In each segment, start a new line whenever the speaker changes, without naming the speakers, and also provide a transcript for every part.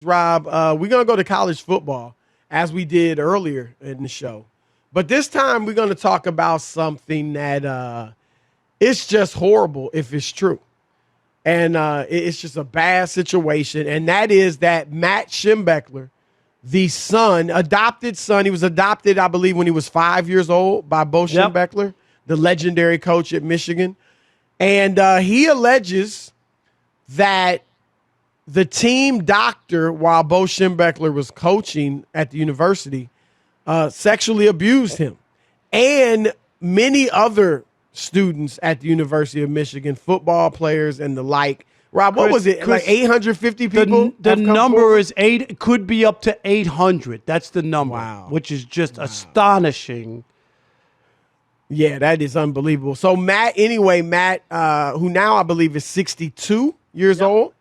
Rob, we're going to go to college football as we did earlier in the show. But this time we're going to talk about something that it's just horrible if it's true. And it's just a bad situation. And that is that Matt Schembechler, the son, adopted son, he was adopted, I believe, when he was 5 years old by Bo Schembechler, the legendary coach at Michigan. And he alleges that the team doctor, while Bo Schembechler was coaching at the university, sexually abused him and many other students at the University of Michigan, football players and the like. Rob, what was it? Like 850 people?
The number is eight. Could be up to 800. That's the number, which is just astonishing.
Yeah, that is unbelievable. So Matt, who now I believe is 62 years old,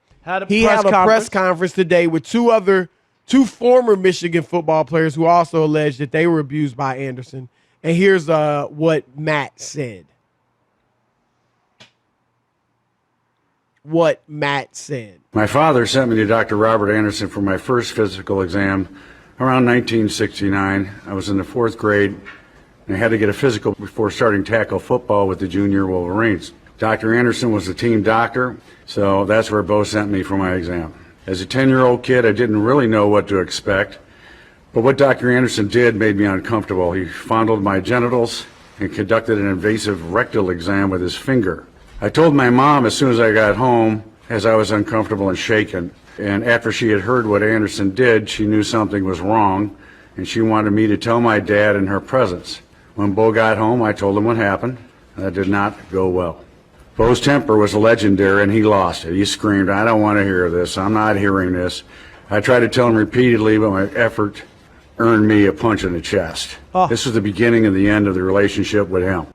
he had a press conference today with two former Michigan football players who also alleged that they were abused by Anderson. And here's what Matt said.
My father sent me to Dr. Robert Anderson for my first physical exam around 1969. I was in the 4th grade, and I had to get a physical before starting tackle football with the junior Wolverines. Dr. Anderson was the team doctor, so that's where Bo sent me for my exam. As a 10-year-old kid, I didn't really know what to expect, but what Dr. Anderson did made me uncomfortable. He fondled my genitals and conducted an invasive rectal exam with his finger. I told my mom as soon as I got home, as I was uncomfortable and shaken, and after she had heard what Anderson did, she knew something was wrong, and she wanted me to tell my dad in her presence. When Bo got home, I told him what happened. That did not go well. Bo's temper was legendary, and he lost it. He screamed, "I don't want to hear this. I'm not hearing this." I tried to tell him repeatedly, but my effort earned me a punch in the chest. This was the beginning of the end of the relationship with him.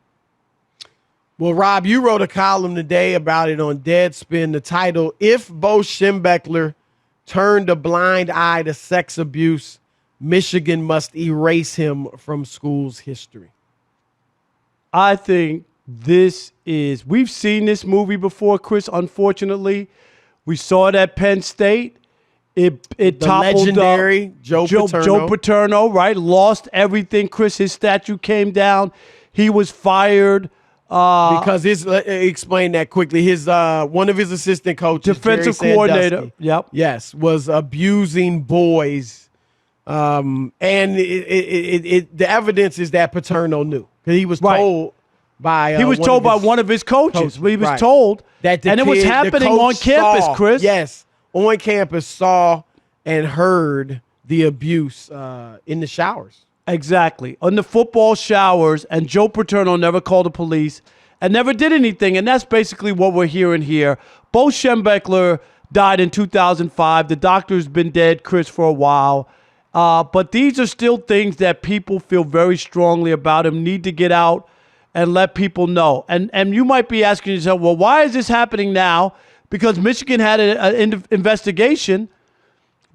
Well, Rob, you wrote a column today about it on Deadspin. The title, "If Bo Schembechler Turned a Blind Eye to Sex Abuse, Michigan Must Erase Him from School's History."
I think we've seen this movie before, Chris, unfortunately. We saw it at Penn State. It toppled
legendary Joe
Paterno, right? Lost everything, Chris. His statue came down. He was fired.
Because explain that quickly. His one of his assistant coaches,
defensive coordinator,
yes, was abusing boys, and the evidence is that Paterno knew because he was told by
one of his coaches. He was told
that,
and it was happening on campus, Chris.
Yes, on campus, saw and heard the abuse in the showers.
Exactly. On the football showers, and Joe Paterno never called the police and never did anything, and that's basically what we're hearing here. Bo Schembechler died in 2005. The doctor's been dead, Chris, for a while. But these are still things that people feel very strongly about him, need to get out and let people know. And you might be asking yourself, well, why is this happening now? Because Michigan had an investigation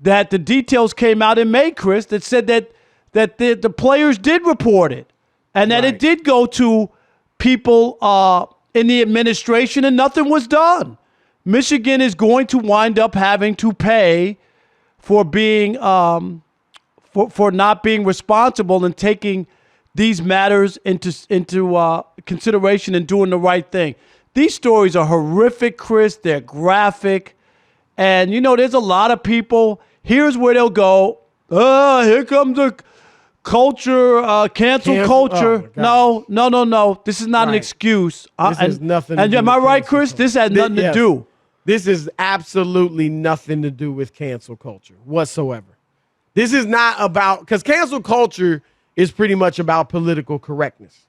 that the details came out in May, Chris, that said that the players did report it and that it did go to people in the administration and nothing was done. Michigan is going to wind up having to pay for being for not being responsible and taking these matters into consideration and doing the right thing. These stories are horrific, Chris. They're graphic. And, there's a lot of people. Here's where they'll go. Here comes the culture, cancel culture. No. This is not an excuse.
This has nothing to do
am
with
I right,
cancel
Chris?
culture.
This has nothing to do.
This is absolutely nothing to do with cancel culture whatsoever. This is not about, because cancel culture is pretty much about political correctness.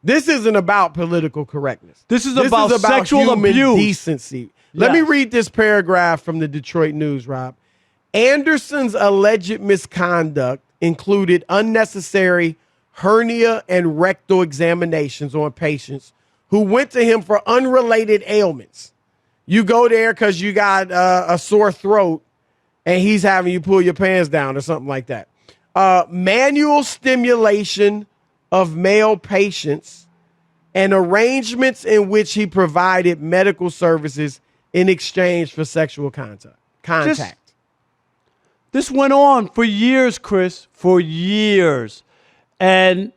This isn't about political correctness.
This is about sexual
human
abuse.
Decency. Let me read this paragraph from the Detroit News, Rob. Anderson's alleged misconduct included unnecessary hernia and rectal examinations on patients who went to him for unrelated ailments. You go there because you got a sore throat and he's having you pull your pants down or something like that. Manual stimulation of male patients and arrangements in which he provided medical services in exchange for sexual contact.
This went on for years, Chris, for years. And,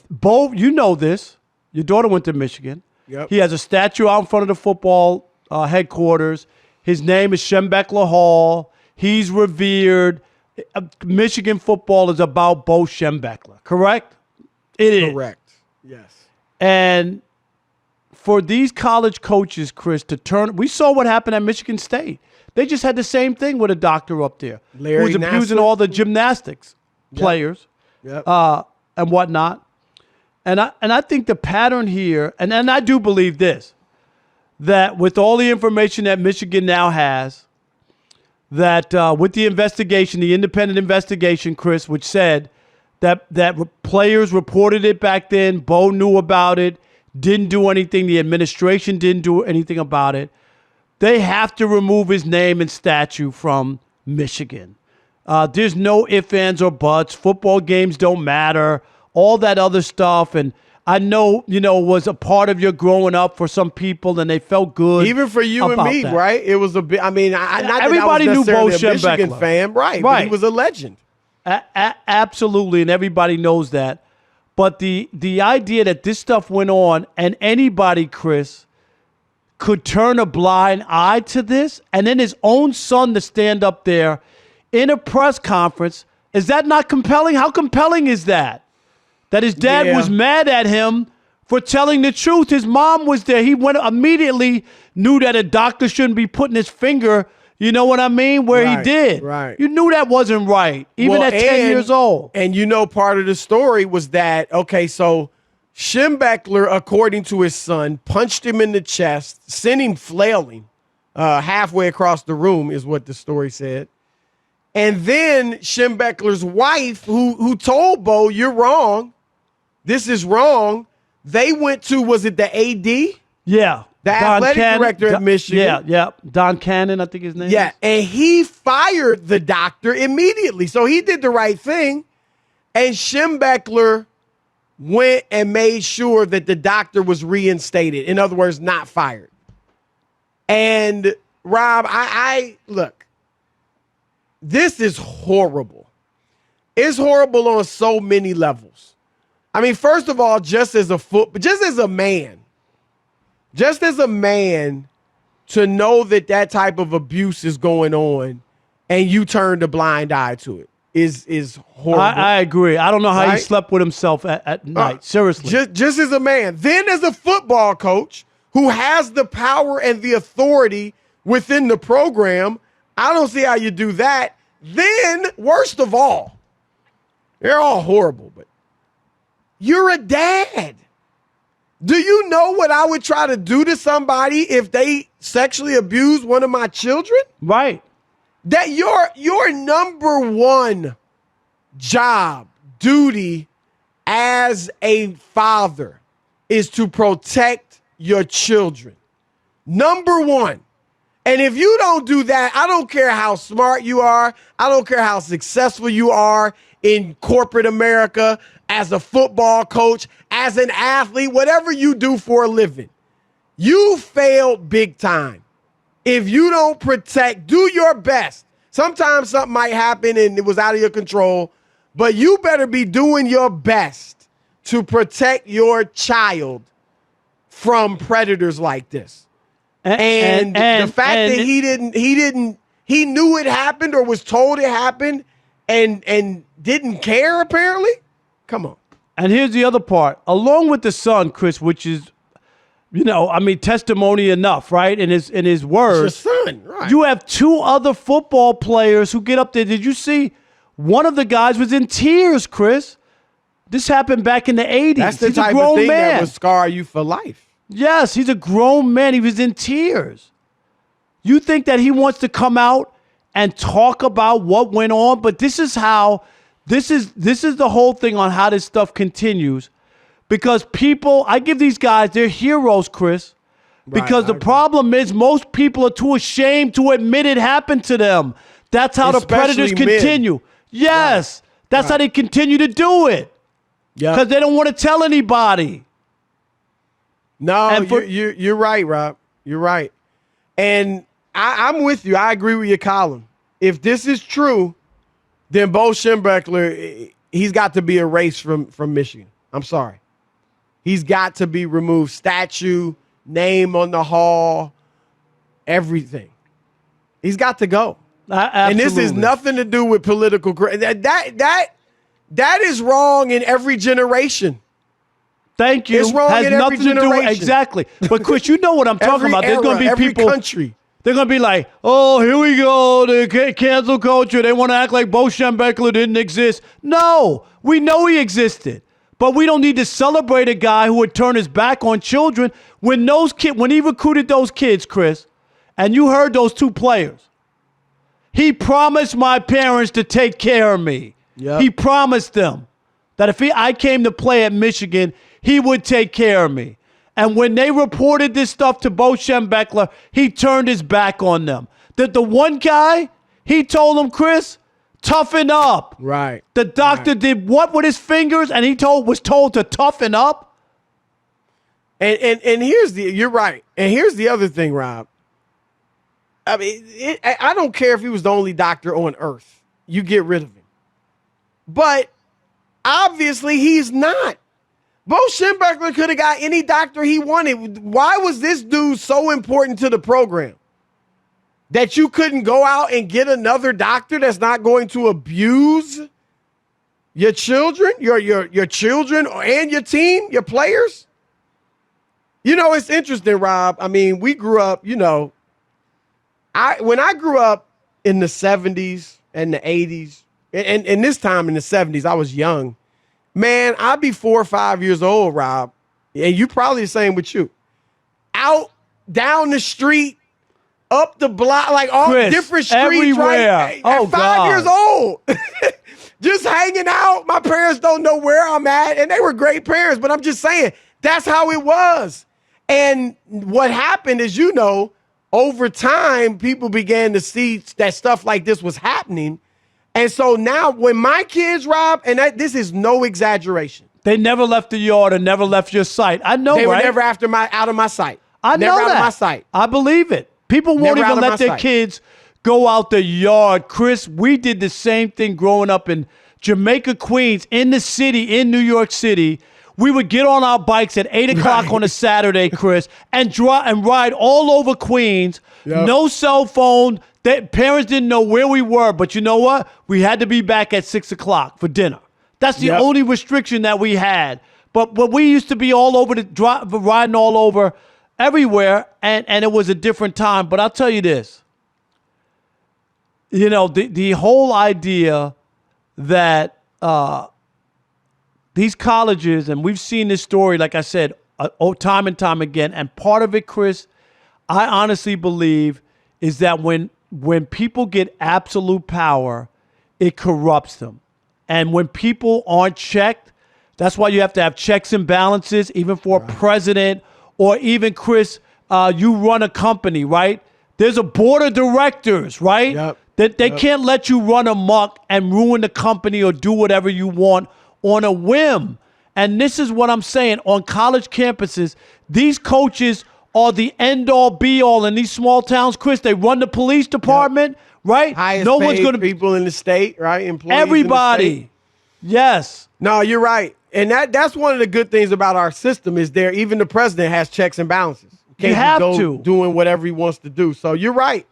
Bo, you know this. Your daughter went to Michigan.
Yep.
He has a statue out in front of the football headquarters. His name is Schembechler Hall. He's revered. Michigan football is about Bo Schembechler, correct? It is.
Correct. Yes.
And for these college coaches, Chris, to turn, we saw what happened at Michigan State. They just had the same thing with a doctor up there who was abusing all the gymnastics players and whatnot. And I think the pattern here, and I do believe this, that with all the information that Michigan now has, that with the investigation, the independent investigation, Chris, which said that players reported it back then, Bo knew about it, didn't do anything, the administration didn't do anything about it, they have to remove his name and statue from Michigan. There's no ifs, ands, or buts. Football games don't matter. All that other stuff. And I know, was a part of your growing up for some people, and they felt good.
Even for you and me,
that.
right? It was a bit. I mean, not
everybody
that I was
knew Bo
necessarily a Michigan
Schembechler.
fan, right? But he was a legend.
Absolutely, and everybody knows that. But the idea that this stuff went on, and anybody, Chris, could turn a blind eye to this, and then his own son to stand up there in a press conference, is that not compelling? How compelling is that? That his dad was mad at him for telling the truth. His mom was there. He immediately knew that a doctor shouldn't be putting his finger, you know what I mean, where he did.
Right.
You knew that wasn't right, even at 10 years old.
And part of the story was that, so Schembechler, according to his son, punched him in the chest, sent him flailing halfway across the room, is what the story said. And then Schembechler's wife, who told Bo, you're wrong, this is wrong, they went to, was it the AD?
Yeah.
The athletic director at Michigan.
Yeah. Don Cannon, I think his name is.
Yeah, and he fired the doctor immediately. So he did the right thing. And Schembechler went and made sure that the doctor was reinstated. In other words, not fired. And Rob, I look, this is horrible. It's horrible on so many levels. I mean, first of all, just as a man, to know that type of abuse is going on and you turned a blind eye to it is horrible.
I agree. I don't know how he slept with himself at night. Seriously.
Just as a man. Then as a football coach who has the power and the authority within the program, I don't see how you do that. Then, worst of all, they're all horrible, but you're a dad. Do you know what I would try to do to somebody if they sexually abuse one of my children?
Right.
That your number one job, duty as a father is to protect your children. Number one. And if you don't do that, I don't care how smart you are. I don't care how successful you are in corporate America, as a football coach, as an athlete, whatever you do for a living. You failed big time. If you don't protect, do your best. Sometimes something might happen and it was out of your control, but you better be doing your best to protect your child from predators like this. And the fact that he knew it happened or was told it happened and didn't care, apparently. Come on.
And here's the other part. Along with the son, Chris, which is, testimony enough, right? In his words.
It's your son, right.
You have two other football players who get up there. Did you see? One of the guys was in tears, Chris. This happened back in the 80s.
That's the type of thing that would scar you for life.
Yes, he's a grown man. He was in tears. You think that he wants to come out and talk about what went on, but this is the whole thing on how this stuff continues. Because people, I give these guys, they're heroes, Chris. Because the problem is most people are too ashamed to admit it happened to them. That's how the predators continue. Yes, that's how they continue to do it. Because they don't want to tell anybody.
No, you're right, Rob. You're right. And I'm with you. I agree with your column. if this is true, then Bo Schembechler, he's got to be erased from Michigan. I'm sorry. He's got to be removed. Statue, name on the hall, everything. He's got to go. And this has nothing to do with political. That is wrong in every generation.
Thank you.
It's wrong
has
in every
nothing to do with
generation.
Exactly. But Chris, you know what I'm talking about. There's going to be
every
people.
Country.
They're going to be like, oh, here we go. The cancel culture. They want to act like Bo Schembechler didn't exist. No, we know he existed. But we don't need to celebrate a guy who would turn his back on children when he recruited those kids, Chris, and you heard those two players. He promised my parents to take care of me.
Yep.
He promised them that if I came to play at Michigan, he would take care of me. And when they reported this stuff to Bo Schembechler, he turned his back on them. The one guy, he told him, Chris, toughen up.
Right.
The doctor did what with his fingers, and was told to toughen up.
And you're right. And here's the other thing, Rob. I mean, I don't care if he was the only doctor on earth. You get rid of him. But obviously he's not. Bo Schembechler could have got any doctor he wanted. Why was this dude so important to the program that you couldn't go out and get another doctor that's not going to abuse your children, your children and your team, your players? You know, it's interesting, Rob. I mean, we grew up, when I grew up in the 70s and the 80s, and this time in the 70s, I was young. Man, I'd be 4 or 5 years old, Rob, and you probably the same with you. Out, down the street, up the block, like all
Chris,
different streets,
everywhere.
right?
Oh,
At 5 years old. Just hanging out. My parents don't know where I'm at, and they were great parents, but I'm just saying, that's how it was. And what happened is, over time, people began to see that stuff like this was happening. And so now when my kids, Rob, and this is no exaggeration.
They never left the yard and never left your sight. I know,
They
right?
were never out of my sight.
I know
never
that.
out of my sight.
I believe it. People won't
Never out
even
of
let
my
their
sight.
kids go out the yard. Chris, we did the same thing growing up in Jamaica, Queens, in the city, in New York City. We would get on our bikes at 8 o'clock on a Saturday, Chris, and ride all over Queens.
Yep.
No cell phone. Parents didn't know where we were, but you know what? We had to be back at 6 o'clock for dinner. That's the only restriction that we had. But we used to be all over riding all over everywhere, and it was a different time. But I'll tell you this. The whole idea that these colleges, and we've seen this story, like I said, time and time again, and part of it, Chris, I honestly believe is that when people get absolute power, it corrupts them. And when people aren't checked, that's why you have to have checks and balances, even for a president, or even, Chris, you run a company, right? There's a board of directors, right?
Yep.
That they can't let you run amok and ruin the company or do whatever you want on a whim. And this is what I'm saying. On college campuses, these coaches are the end-all, be-all in these small towns. Chris, they run the police department, right?
Highest paid people in the state, right? Employees
everybody.
In the state.
Yes.
No, you're right. And that's one of the good things about our system is even the president has checks and balances.
You have
go
to.
doing whatever he wants to do. So you're right.